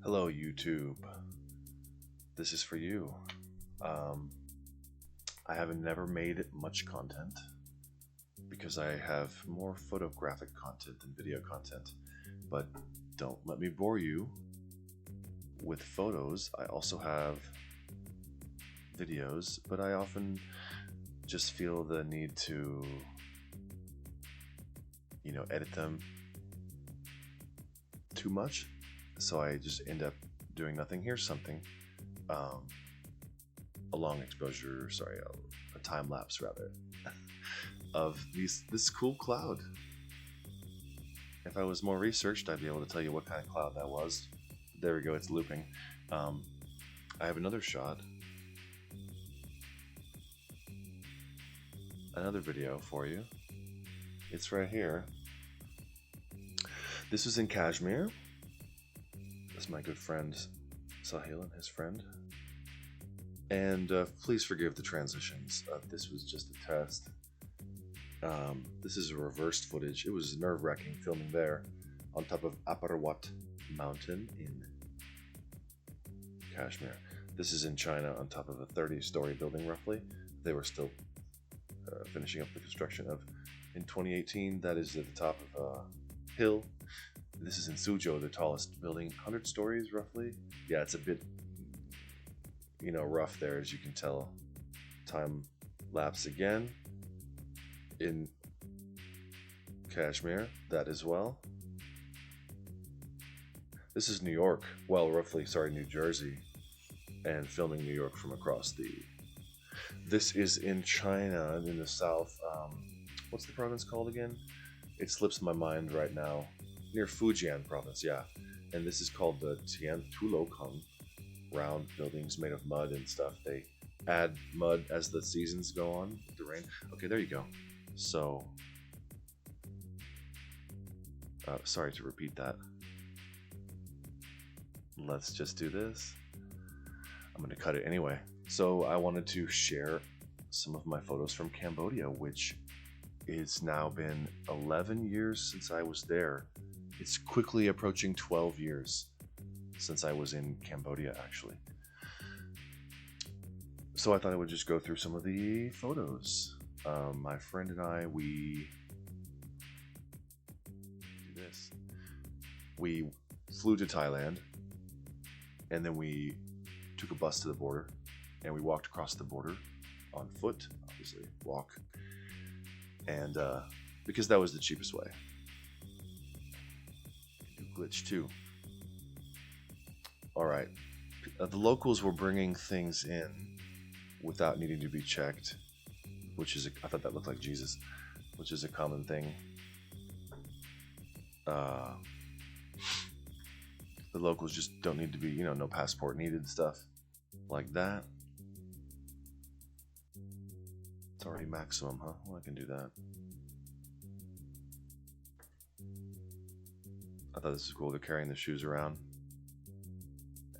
Hello, YouTube. This is for you. I have never made much content because I have more photographic content than video content. But don't let me bore you with photos. I also have videos, but I often just feel the need to, edit them too much. So I just end up doing nothing. Here's something. A long exposure, a time lapse rather, of this cool cloud. If I was more researched, I'd be able to tell you what kind of cloud that was. There we go, it's looping. I have another shot. Another video for you. It's right here. This was in Kashmir. That's my good friend Sahil and his friend. And please forgive the transitions. This was just a test. This is a reversed footage. It was nerve-wracking filming there on top of Aparwat mountain in Kashmir. This is in China on top of a 30-story building roughly. They were still finishing up the construction of, in 2018, that is at the top of a hill. This is in Suzhou, the tallest building, 100 stories roughly. Yeah, it's a bit, rough there, as you can tell. Time lapse again in Kashmir, that as well. This is New York, New Jersey, and filming New York from across the... This is in China, in the south. What's the province called again? It slips my mind right now. Near Fujian province, yeah. And this is called the Tiantulokong. Round buildings made of mud and stuff. They add mud as the seasons go on with the rain. Okay, there you go. So, sorry to repeat that. Let's just do this. I'm going to cut it anyway. So I wanted to share some of my photos from Cambodia, which it's now been 11 years since I was there. It's quickly approaching 12 years since I was in Cambodia, actually. So I thought I would just go through some of the photos. My friend and I, we do this. We flew to Thailand, and then we took a bus to the border, and we walked across the border on foot, obviously, walk. And because that was the cheapest way. Glitch too. All right, the locals were bringing things in without needing to be checked, which is I thought that looked like Jesus, which is a common thing. The locals just don't need to be, no passport needed, stuff like that. It's already maximum, huh? Well, I can do that. I thought this was cool. They're carrying the shoes around.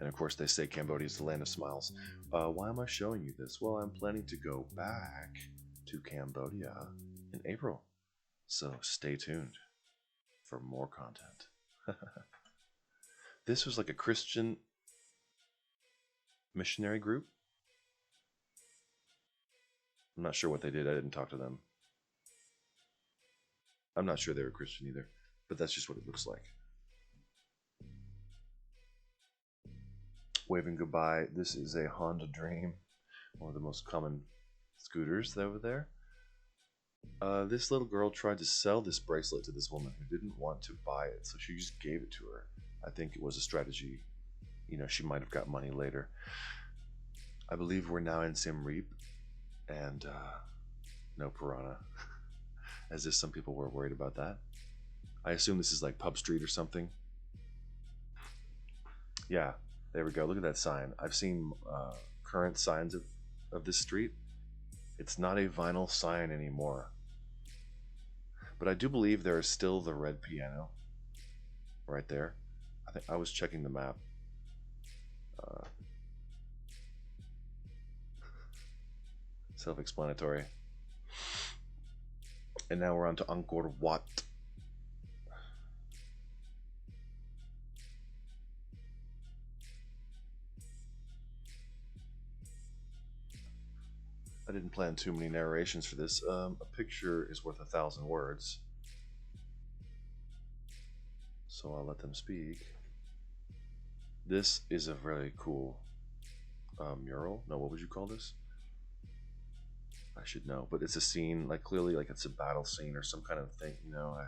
And of course, they say Cambodia is the land of smiles. Why am I showing you this? Well, I'm planning to go back to Cambodia in April. So stay tuned for more content. This was like a Christian missionary group. I'm not sure what they did. I didn't talk to them. I'm not sure they were Christian either, but that's just what it looks like. Waving goodbye. This is a Honda Dream, one of the most common scooters over there. This little girl tried to sell this bracelet to this woman who didn't want to buy it, so she just gave it to her. I think it was a strategy. She might have got money later. I believe we're now in Siem Reap, and no piranha, as if some people were worried about that. I assume this is like Pub Street or something. Yeah. There we go. Look at that sign. I've seen current signs of this street. It's not a vinyl sign anymore. But I do believe there is still the red piano right there. I think I was checking the map. Self-explanatory. And now we're on to Angkor Wat. I didn't plan too many narrations for this. A picture is worth 1,000 words. So I'll let them speak. This is a very cool mural. No, what would you call this? I should know, but it's a scene, like clearly like it's a battle scene or some kind of thing, you know.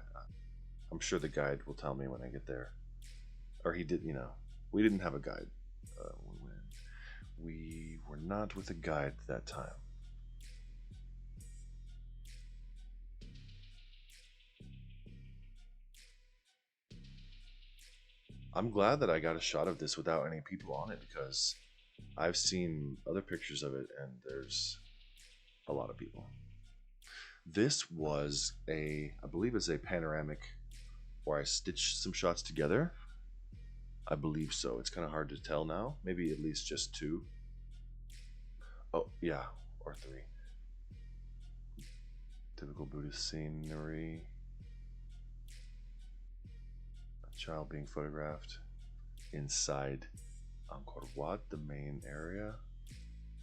I'm sure the guide will tell me when I get there. Or he did, you know. We didn't have a guide. We were not with a guide that time. I'm glad that I got a shot of this without any people on it, because I've seen other pictures of it and there's a lot of people. This was I believe it's a panoramic where I stitched some shots together. I believe so. It's kind of hard to tell now. Maybe at least just 2. Oh, yeah, or 3. Typical Buddhist scenery. A child being photographed inside Angkor Wat, the main area,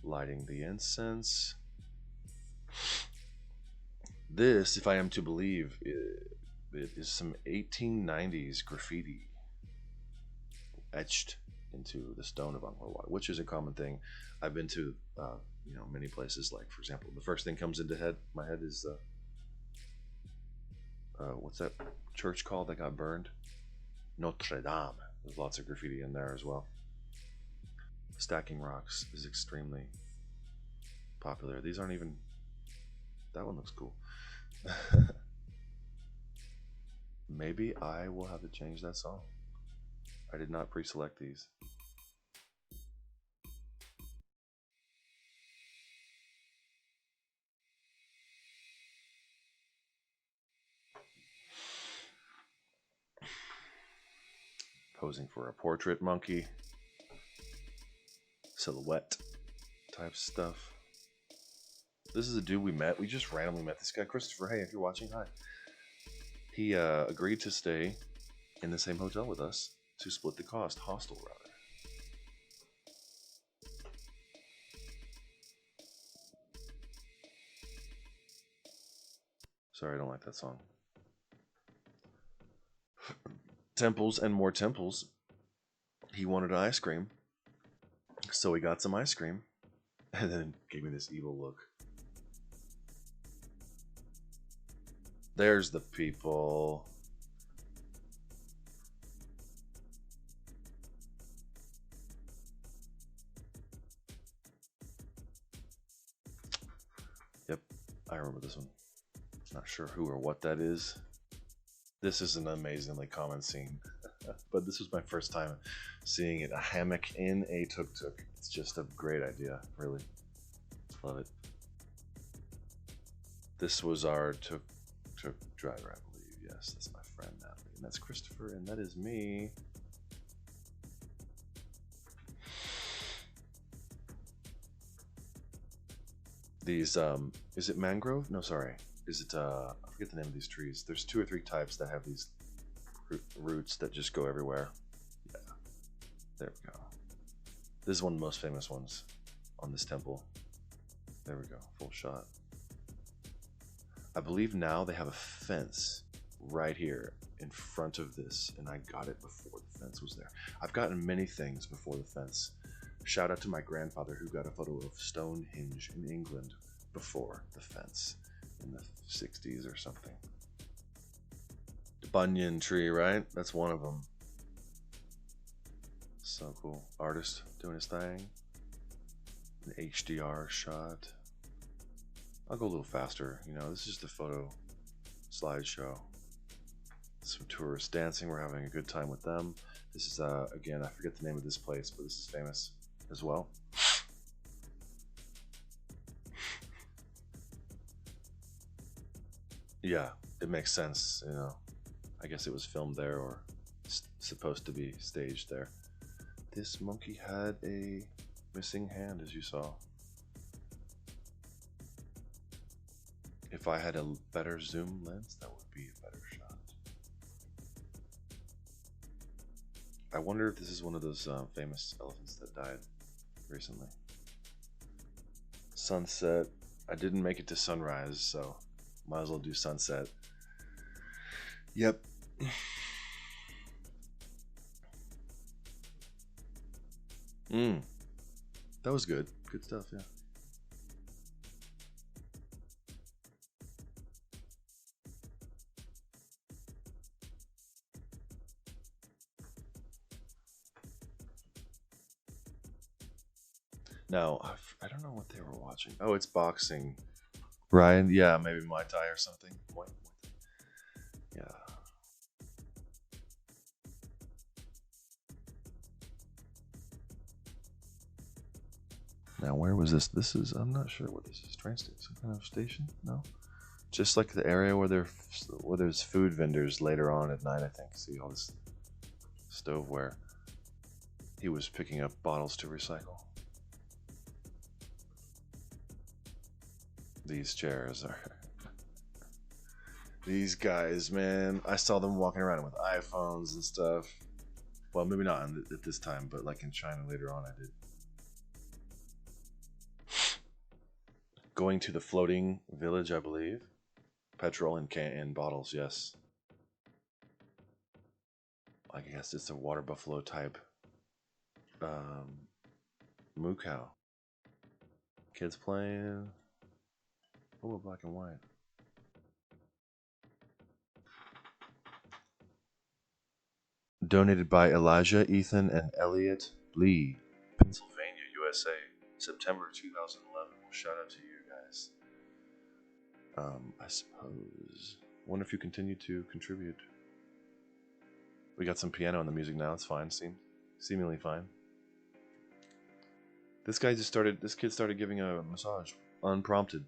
lighting the incense. This, if I am to believe, it is some 1890s graffiti etched into the stone of Angkor Wat, which is a common thing. I've been to, you know, many places. Like, for example, the first thing comes into my head is what's that church called that got burned? Notre Dame. There's lots of graffiti in there as well. Stacking rocks is extremely popular. These aren't even. That one looks cool. Maybe I will have to change that song. I did not pre-select these. Posing for a portrait monkey. Silhouette type stuff. This is a dude we met. We just randomly met this guy, Christopher. Hey, if you're watching, hi. He agreed to stay in the same hotel with us to split the cost. Hostel, rather. Sorry, I don't like that song. Temples and more temples. He wanted ice cream, so he got some ice cream and then gave me this evil look. There's the people. Yep, I remember this one. Not sure who or what that is. This is an amazingly common scene, but this was my first time seeing it. A hammock in a tuk-tuk. It's just a great idea, really. Love it. This was our tuk-tuk driver, I believe. Yes, that's my friend Natalie, and that's Christopher, and that is me. These, is it mangrove? No, sorry. Is it, I forget the name of these trees. There's 2 or 3 types that have these roots that just go everywhere. Yeah, there we go. This is one of the most famous ones on this temple. There we go, full shot. I believe now they have a fence right here in front of this, and I got it before the fence was there. I've gotten many things before the fence. Shout out to my grandfather who got a photo of Stonehenge in England before the fence in the 60s or something. Banyan tree, right? That's one of them. So cool. Artist doing his thing. An HDR shot. I'll go a little faster. You know, this is just a photo slideshow. Some tourists dancing. We're having a good time with them. This is, again, I forget the name of this place, but this is famous as well. Yeah, it makes sense, you know. I guess it was filmed there or supposed to be staged there. This monkey had a missing hand, as you saw. If I had a better zoom lens, that would be a better shot. I wonder if this is one of those famous elephants that died recently. Sunset I didn't make it to sunrise, so might as well do sunset. Yep. That was good. Good stuff, yeah. Now, I don't know what they were watching. Oh, it's boxing. Ryan, yeah, maybe Muay Thai or something. Yeah. Now, where was this? This is, I'm not sure what this is. Train station? Some kind of station? No? Just like the area where there's food vendors later on at night, I think. See all this stoveware. He was picking up bottles to recycle. These chairs are... These guys, man. I saw them walking around with iPhones and stuff. Well, maybe not at this time, but like in China later on I did. Going to the floating village, I believe. Petrol in bottles, yes. I guess it's a water buffalo type moo cow. Kids playing. Oh, black and white. Donated by Elijah, Ethan, and Elliot Lee, Pennsylvania, USA, September 2011. Well, shout out to you guys. I suppose. Wonder if you continue to contribute. We got some piano in the music now. It's fine. Seemingly fine. This kid started giving a massage unprompted,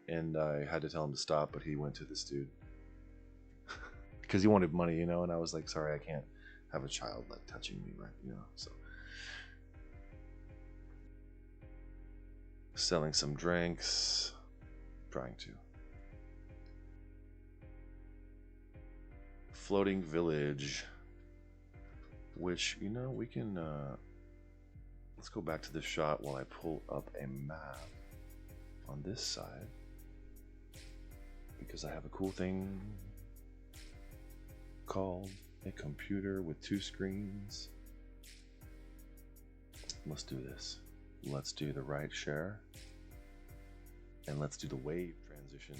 and I had to tell him to stop, but he went to this dude because he wanted money, you know. And I was like, sorry, I can't have a child like touching me, right? You know. So selling some drinks, trying to. Floating village, which, you know, we can let's go back to this shot while I pull up a map on this side, because I have a cool thing called a computer with 2 screens. Let's do this. Let's do the right share, and let's do the wave transition.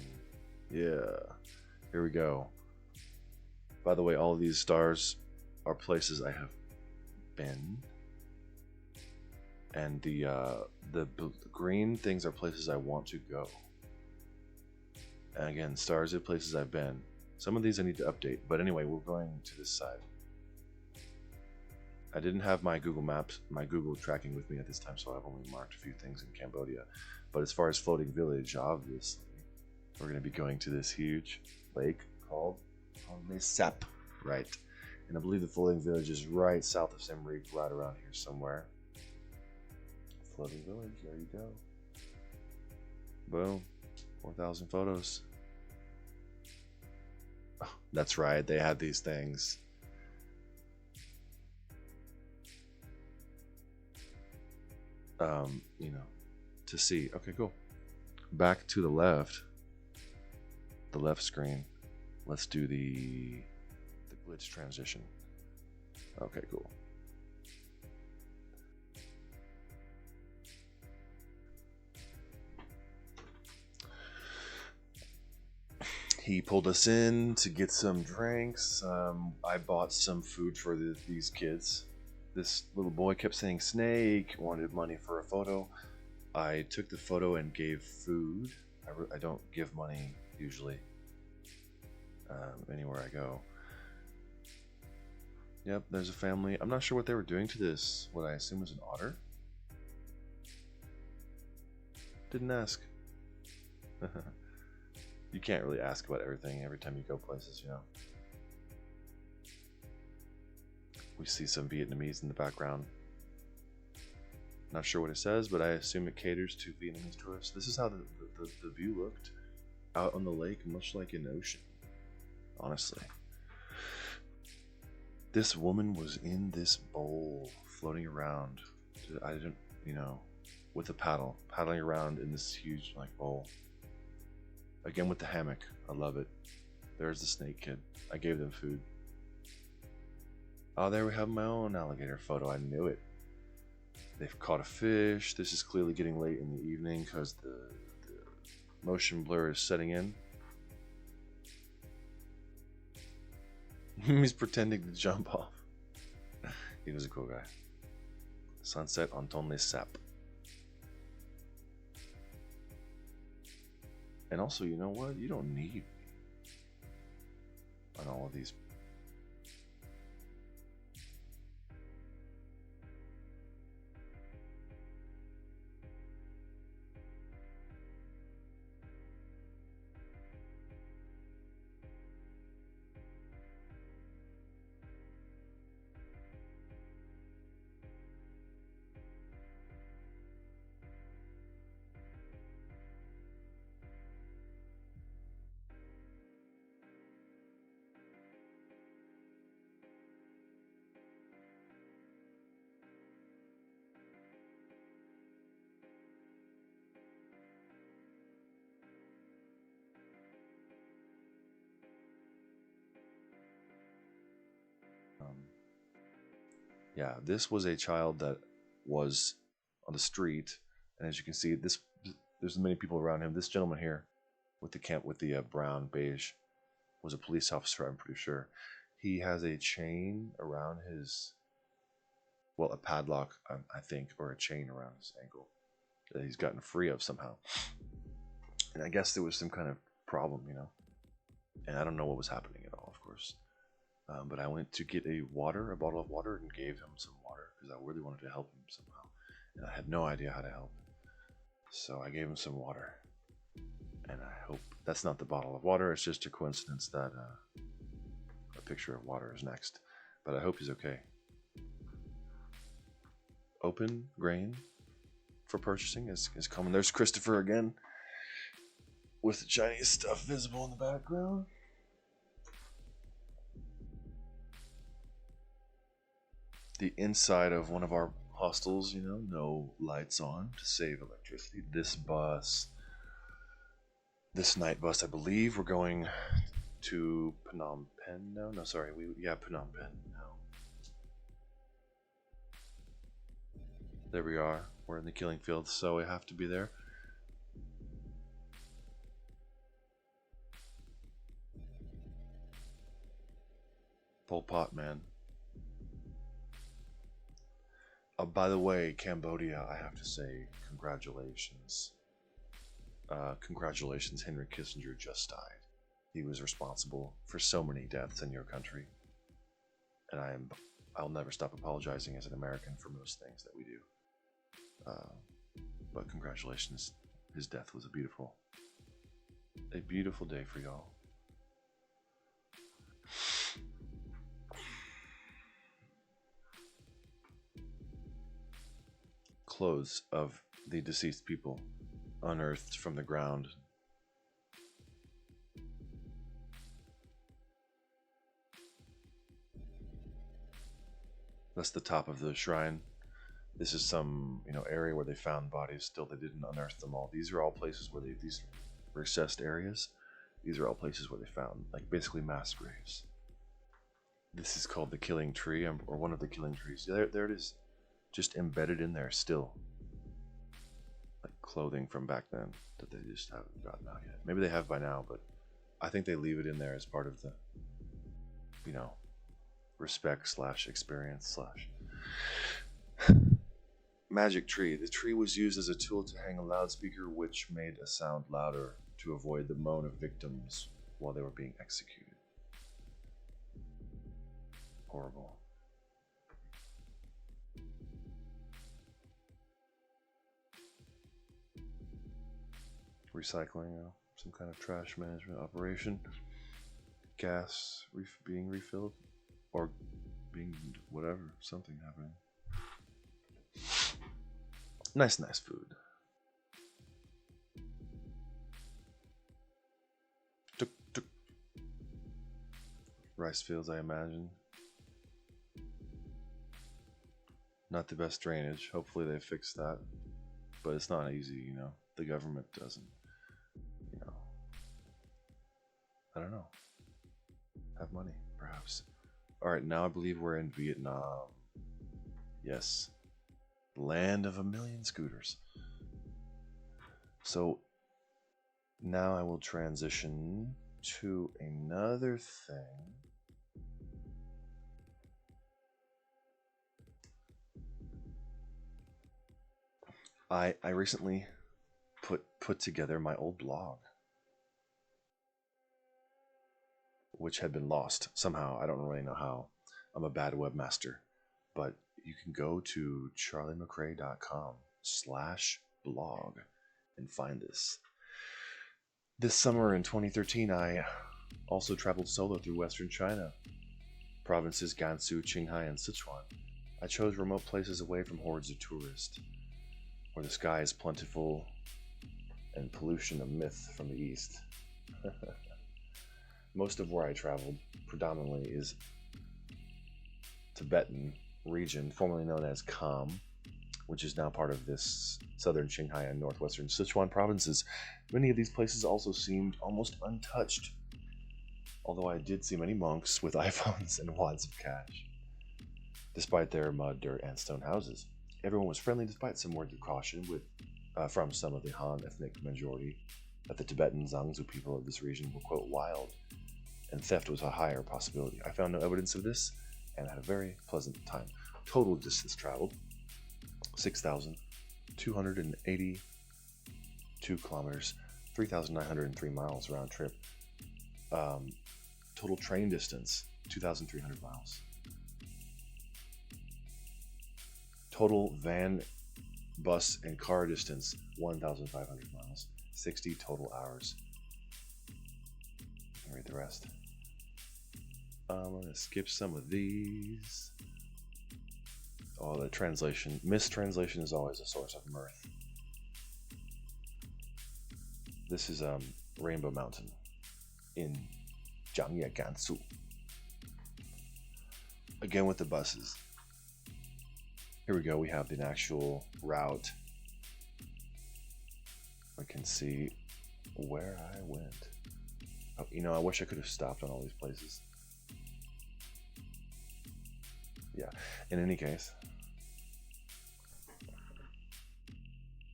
Yeah, here we go. By the way, all of these stars are places I have been, and the green things are places I want to go. And again, stars are places I've been. Some of these I need to update, but anyway, we're going to this side. I didn't have my Google Maps, my Google tracking with me at this time, so I've only marked a few things in Cambodia. But as far as floating village, obviously, we're going to be going to this huge lake called Sap, right? And I believe the floating village is right south of Siem Reap, right around here somewhere. Floating village, there you go. Boom, 4,000 photos. Oh, that's right, they had these things. You know, to see. Okay, cool. Back to the left screen. Let's do the glitch transition. Okay, cool. He pulled us in to get some drinks. I bought some food for these kids. This little boy kept saying snake, wanted money for a photo. I took the photo and gave food. I don't give money usually anywhere I go. Yep, there's a family. I'm not sure what they were doing to this. What I assume was an otter. Didn't ask. You can't really ask about everything every time you go places, you know. We see some Vietnamese in the background. Not sure what it says, but I assume it caters to Vietnamese tourists. This is how the view looked out on the lake, much like an ocean, honestly. This woman was in this bowl floating around. I didn't, you know, with a paddle, paddling around in this huge like bowl. Again with the hammock. I love it. There's the snake kid. I gave them food. Oh, there we have my own alligator photo. I knew it. They've caught a fish. This is clearly getting late in the evening because the motion blur is setting in. He's pretending to jump off. He was a cool guy. Sunset on Tonle Sap. And also, you know what? You don't need me on all of these. Yeah, this was a child that was on the street, and as you can see, there's many people around him. This gentleman here, with the brown beige, was a police officer. I'm pretty sure. He has a chain around his, well, a padlock, I think, or a chain around his ankle that he's gotten free of somehow. And I guess there was some kind of problem, you know. And I don't know what was happening at all, of course. But I went to get a bottle of water, and gave him some water because I really wanted to help him somehow, and I had no idea how to help. So I gave him some water, and I hope that's not the bottle of water. It's just a coincidence that a picture of water is next. But I hope he's okay. Open grain for purchasing is common. There's Christopher again with the Chinese stuff visible in the background. The inside of one of our hostels, you know, no lights on to save electricity. This night bus, I believe we're going to Phnom Penh now. No, sorry, Phnom Penh now. There we are. We're in the killing field, so we have to be there. Pol Pot, man. By the way, Cambodia, I have to say, congratulations. Congratulations, Henry Kissinger just died. He was responsible for so many deaths in your country. And I'll never stop apologizing as an American for most things that we do. But congratulations, his death was a beautiful day for y'all. Clothes of the deceased people unearthed from the ground. That's the top of the shrine. This is some, area where they found bodies. Still, they didn't unearth them all. These are all places where these recessed areas. These are all places where they found, like, basically mass graves. This is called the killing tree, or one of the killing trees. There it is. Just embedded in there still, like clothing from back then that they just haven't gotten out yet. Maybe they have by now, but I think they leave it in there as part of the respect / experience / magic tree. The tree was used as a tool to hang a loudspeaker which made a sound louder to avoid the moan of victims while they were being executed. Horrible. Recycling, some kind of trash management operation. Gas being refilled, or being whatever, something happening. Nice food. Tuk. Rice fields, I imagine. Not the best drainage. Hopefully they fix that. but it's not easy, you know. The government doesn't, you know, I don't know, have money, perhaps. Alright, now I believe we're in Vietnam. Yes. Land of a million scooters. So now I will transition to another thing. I recently put together my old blog, which had been lost somehow. I don't really know how. I'm a bad webmaster, but you can go to charliemccrae.com/blog and find this. This summer in 2013, I also traveled solo through Western China, provinces Gansu, Qinghai, and Sichuan. I chose remote places away from hordes of tourists, where the sky is plentiful and pollution a myth from the east. Most of where I traveled predominantly is Tibetan region, formerly known as Kham, which is now part of this southern Qinghai and northwestern Sichuan provinces. Many of these places also seemed almost untouched, although I did see many monks with iPhones and wads of cash. Despite their mud, dirt, and stone houses, everyone was friendly despite some words of caution from some of the Han ethnic majority that the Tibetan Zangzu people of this region were, quote, wild, and theft was a higher possibility. I found no evidence of this, and had a very pleasant time. Total distance traveled, 6,282 kilometers, 3,903 miles round trip. Total train distance, 2,300 miles. Total van, bus, and car distance, 1,500 miles. 60 total hours. I'll read the rest. I'm going to skip some of these. Oh, the translation. Mistranslation is always a source of mirth. This is Rainbow Mountain in Jiangye, Gansu. Again with the buses. Here we go. We have the actual route. I can see where I went. Oh, you know, I wish I could have stopped on all these places. Yeah, in any case.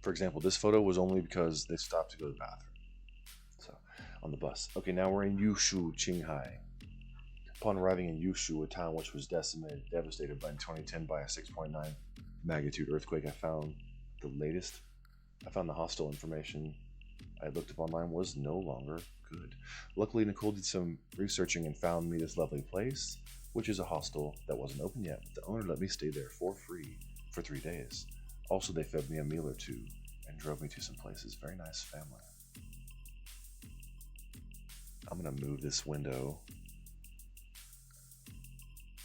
For example, this photo was only because they stopped to go to the bathroom. So, on the bus. Okay, now we're in Yushu, Qinghai. Upon arriving in Yushu, a town which was devastated in 2010 by a 6.9 magnitude earthquake, I found the hostel information I looked up online was no longer good. Luckily, Nicole did some researching and found me this lovely place, which is a hostel that wasn't open yet. The owner let me stay there for free for 3 days. Also, they fed me a meal or two and drove me to some places. Very nice family. I'm gonna move this window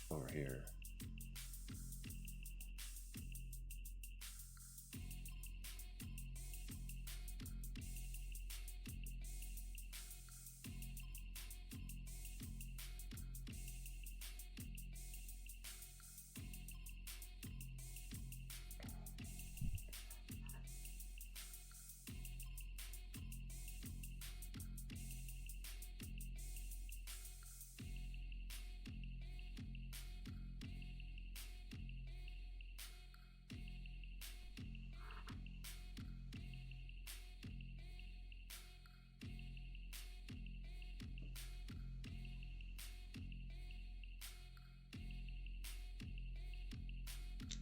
over here.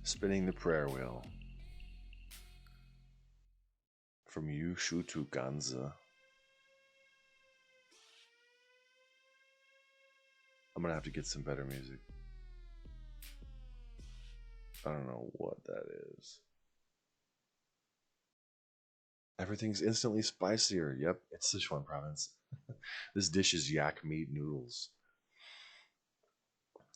Spinning the prayer wheel. From Yushu to Ganza. I'm gonna have to get some better music. I don't know what that is. Everything's instantly spicier. Yep, it's Sichuan province. This dish is yak meat noodles.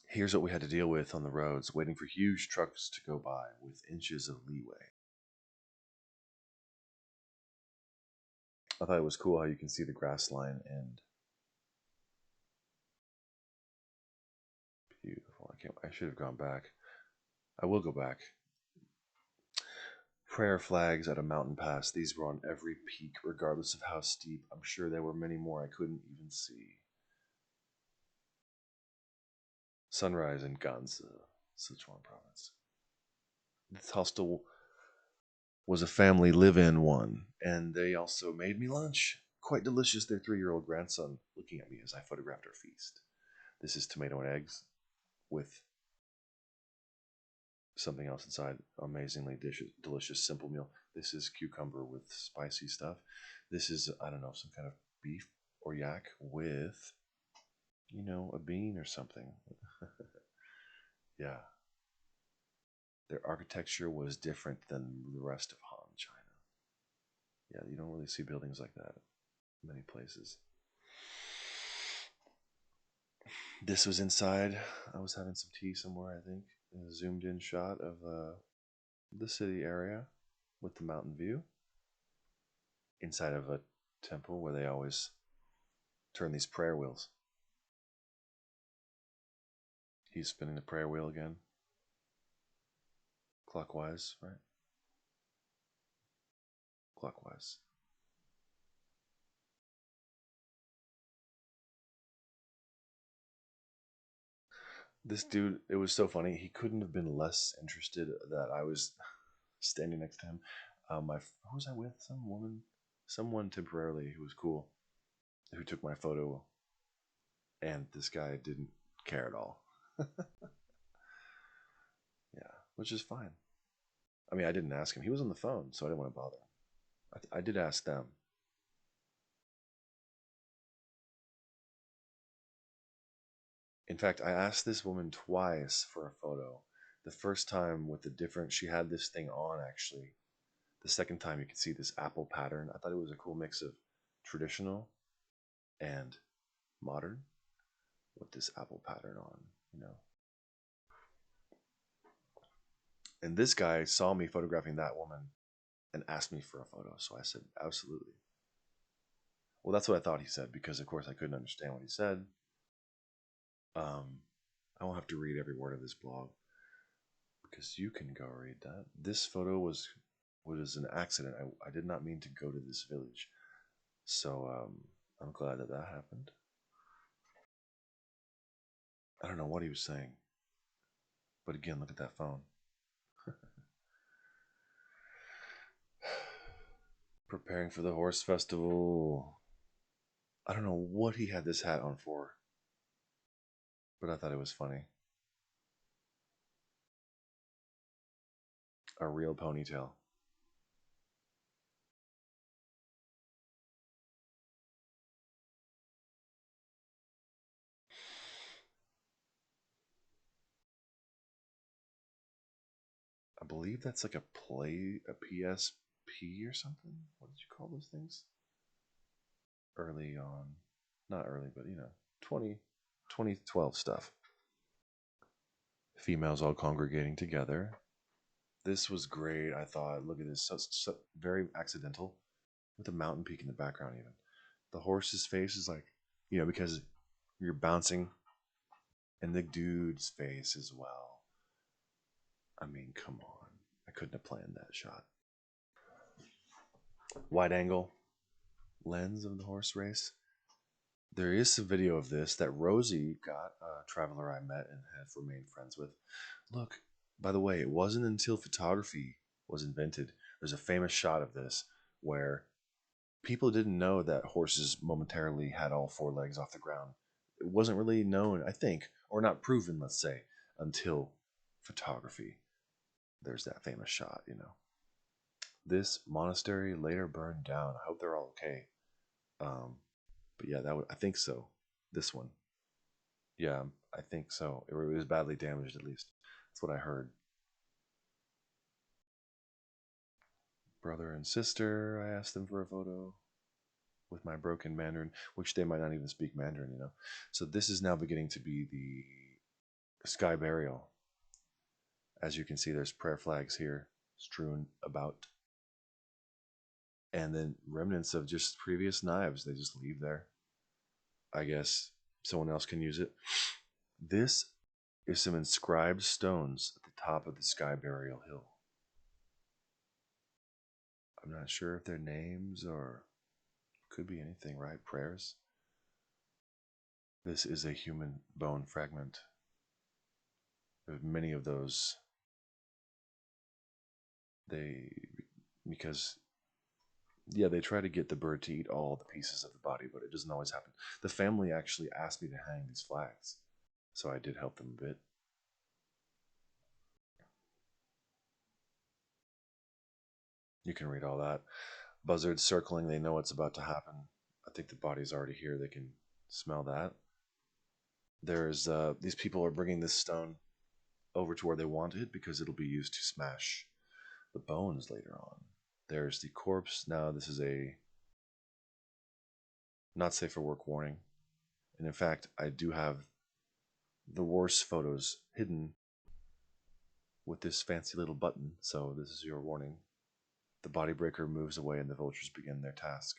Here's what we had to deal with on the roads, waiting for huge trucks to go by with inches of leeway. I thought it was cool how you can see the grass line end. Beautiful. I should have gone back. I will go back. Prayer flags at a mountain pass. These were on every peak, regardless of how steep. I'm sure there were many more I couldn't even see. Sunrise in Gansu, Sichuan province. This hostel was a family live-in one, and they also made me lunch. Quite delicious, their 3-year-old grandson looking at me as I photographed our feast. This is tomato and eggs with something else inside. Amazingly delicious, simple meal. This is cucumber with spicy stuff. This is, I don't know, some kind of beef or yak with, a bean or something. Yeah. Their architecture was different than the rest of Han China. Yeah, you don't really see buildings like that in many places. This was inside. I was having some tea somewhere, I think. A zoomed in shot of the city area with the mountain view. Inside of a temple where they always turn these prayer wheels. He's spinning the prayer wheel again. Clockwise, right? Clockwise. This dude, it was so funny. He couldn't have been less interested that I was standing next to him. Who was I with? Some woman, someone temporarily who was cool, who took my photo, and this guy didn't care at all. Yeah, which is fine. I mean, I didn't ask him. He was on the phone, so I didn't want to bother him. I did ask them. In fact, I asked this woman twice for a photo. The first time with the different, she had this thing on actually. The second time you could see this apple pattern. I thought it was a cool mix of traditional and modern with this apple pattern on. And this guy saw me photographing that woman and asked me for a photo. So I said, absolutely. Well, that's what I thought he said because, of course, I couldn't understand what he said. I won't have to read every word of this blog because you can go read that. This photo was an accident. I did not mean to go to this village. So I'm glad that happened. I don't know what he was saying. But again, look at that phone. Preparing for the horse festival. I don't know what he had this hat on for, but I thought it was funny. A real ponytail. I believe that's like a PSP or something. What did you call those things? Early on. Not early, but 2012 stuff. Females all congregating together. This was great, I thought. Look at this. So very accidental. With a mountain peak in the background, even. The horse's face is like, because you're bouncing. And the dude's face as well. I mean, come on. I couldn't have planned that shot. Wide angle lens of the horse race. There is some video of this that Rosie got, a traveler I met and have remained friends with. Look, by the way, it wasn't until photography was invented. There's a famous shot of this where people didn't know that horses momentarily had all 4 legs off the ground. It wasn't really known, I think, or not proven, let's say, until photography. There's that famous shot. This monastery later burned down. I hope they're all okay. But yeah, I think so. This one. Yeah, I think so. It was badly damaged, at least. That's what I heard. Brother and sister, I asked them for a photo with my broken Mandarin, which they might not even speak Mandarin. So this is now beginning to be the sky burial. As you can see, there's prayer flags here strewn about. And then remnants of just previous knives. They just leave there. I guess someone else can use it. This is some inscribed stones at the top of the Sky Burial Hill. I'm not sure if they're names or could be anything, right? Prayers. This is a human bone fragment. There's many of those. They, because, yeah, they try to get the bird to eat all the pieces of the body, but it doesn't always happen. The family actually asked me to hang these flags, so I did help them a bit. You can read all that. Buzzards circling, they know what's about to happen. I think the body's already here. They can smell that. There's these people are bringing this stone over to where they want it because it'll be used to smash the bones later on. There's the corpse. Now this is a not safe for work warning. And in fact, I do have the worst photos hidden with this fancy little button. So this is your warning. The body breaker moves away and the vultures begin their task.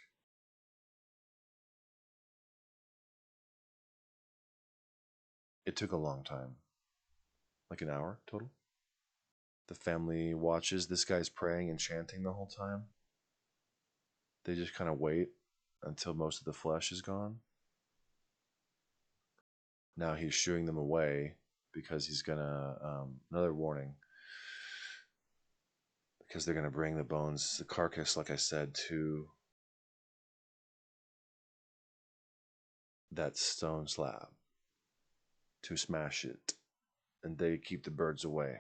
It took a long time. Like an hour total. The family watches. This guy's praying and chanting the whole time. They just kind of wait until most of the flesh is gone. Now he's shooing them away because he's gonna, another warning, because they're gonna bring the bones, the carcass, like I said, to that stone slab to smash it. And they keep the birds away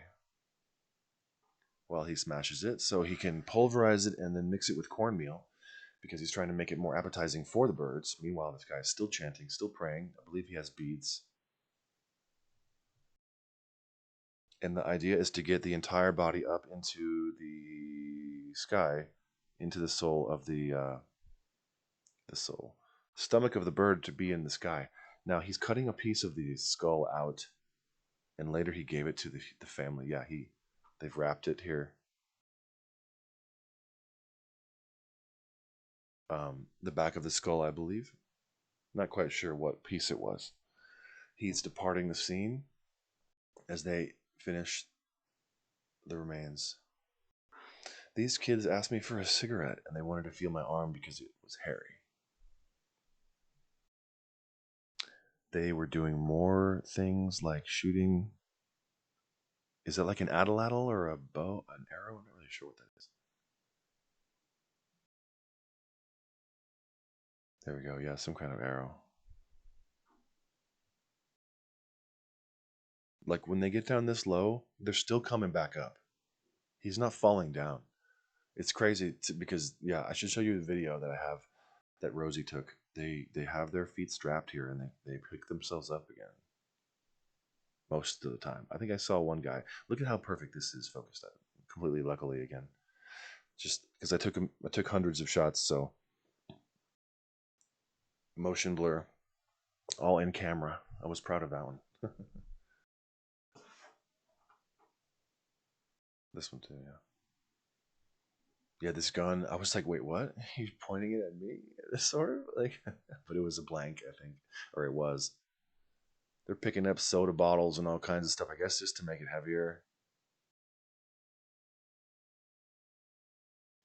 while he smashes it so he can pulverize it and then mix it with cornmeal because he's trying to make it more appetizing for the birds. Meanwhile, this guy is still chanting, still praying. I believe he has beads. And the idea is to get the entire body up into the sky, into the soul of the stomach of the bird to be in the sky. Now he's cutting a piece of the skull out, and later he gave it to the family. Yeah, they've wrapped it here. The back of the skull, I believe. Not quite sure what piece it was. He's departing the scene as they finish the remains. These kids asked me for a cigarette, and they wanted to feel my arm because it was hairy. They were doing more things like shooting. Is it like an atlatl or a bow, an arrow? I'm not really sure what that is. There we go. Yeah, some kind of arrow. Like when they get down this low, they're still coming back up. He's not falling down. It's crazy because, yeah, I should show you the video that I have that Rosie took. They have their feet strapped here and they pick themselves up again. Most of the time. I think I saw one guy. Look at how perfect this is focused at. Completely luckily again. Just because I took hundreds of shots, so motion blur. All in camera. I was proud of that one. This one too, yeah. Yeah, this gun. I was like, wait, what? He's pointing it at me, sort of like, but it was a blank, I think, or it was. They're picking up soda bottles and all kinds of stuff. I guess just to make it heavier.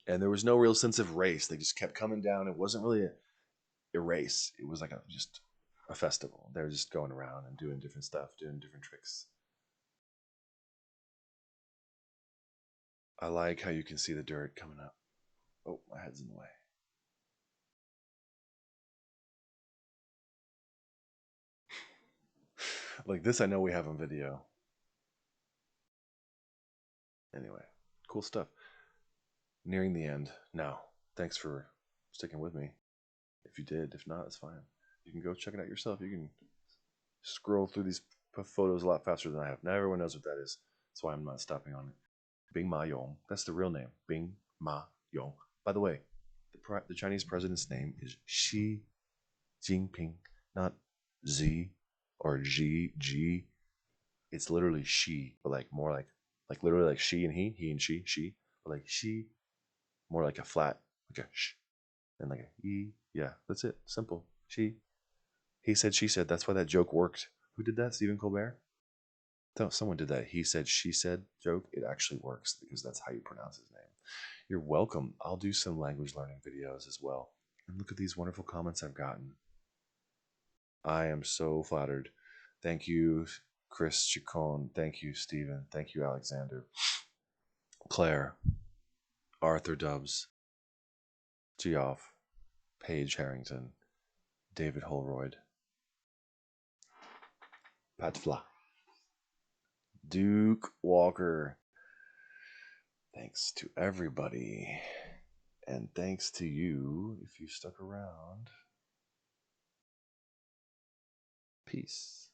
And there was no real sense of race. They just kept coming down. It wasn't really a race. It was like just a festival. They were just going around and doing different stuff, doing different tricks. I like how you can see the dirt coming up. Oh, my head's in the way. Like this, I know we have on video. Anyway, cool stuff. Nearing the end now. Thanks for sticking with me. If you did, if not, it's fine. You can go check it out yourself. You can scroll through these photos a lot faster than I have. Now everyone knows what that is. That's why I'm not stopping on it. Bing Ma Yong. That's the real name. Bing Ma Yong. By the way, the Chinese president's name is Xi Jinping, not Z or G. It's literally Xi, but like more like literally like she and he and she, but like Xi, more like a flat, like a sh, and like a e. Yeah, that's it. Simple. She. He said, she said. That's why that joke worked. Who did that? Stephen Colbert? No, someone did that. He said, she said joke. It actually works because that's how you pronounce his name. You're welcome. I'll do some language learning videos as well. And look at these wonderful comments I've gotten. I am so flattered. Thank you, Chris Chacon. Thank you, Stephen. Thank you, Alexander. Claire. Arthur Dubs. Geoff. Paige Harrington. David Holroyd. Pat Fla. Duke Walker. Thanks to everybody. And thanks to you if you stuck around. Peace.